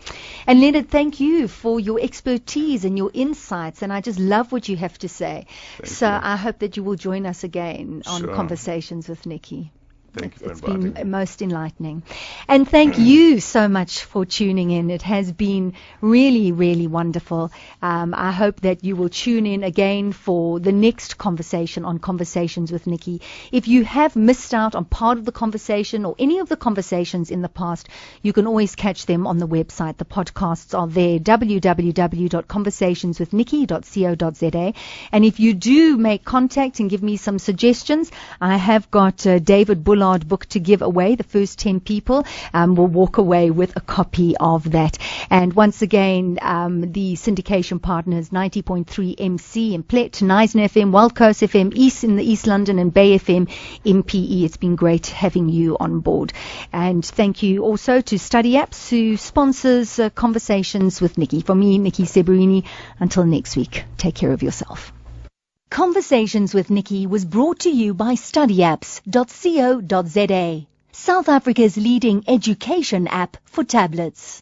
And Leonard, thank you for your expertise and your insights. And I just love what you have to say. Thank you. I hope that you will join us again on Conversations with Niki. Thank you for It's inviting been me. most enlightening. And thank you so much for tuning in. It has been really, really wonderful. I hope that you will tune in again for the next conversation on Conversations with Niki. If you have missed out on part of the conversation or any of the conversations in the past, you can always catch them on the website. The podcasts are there, www.conversationswithniki.co.za. And if you do make contact and give me some suggestions, I have got David Bullard's book to give away. The first 10 people will walk away with a copy of that. And once again, the syndication partners, 90.3 MC in Plet, Nisen FM, Wild Coast FM, East in the East London, and Bay FM, MPE. It's been great having you on board. And thank you also to Study Apps, who sponsors Conversations with Niki. For me, Niki Seberini, until next week, take care of yourself. Conversations with Niki was brought to you by studyapps.co.za, South Africa's leading education app for tablets.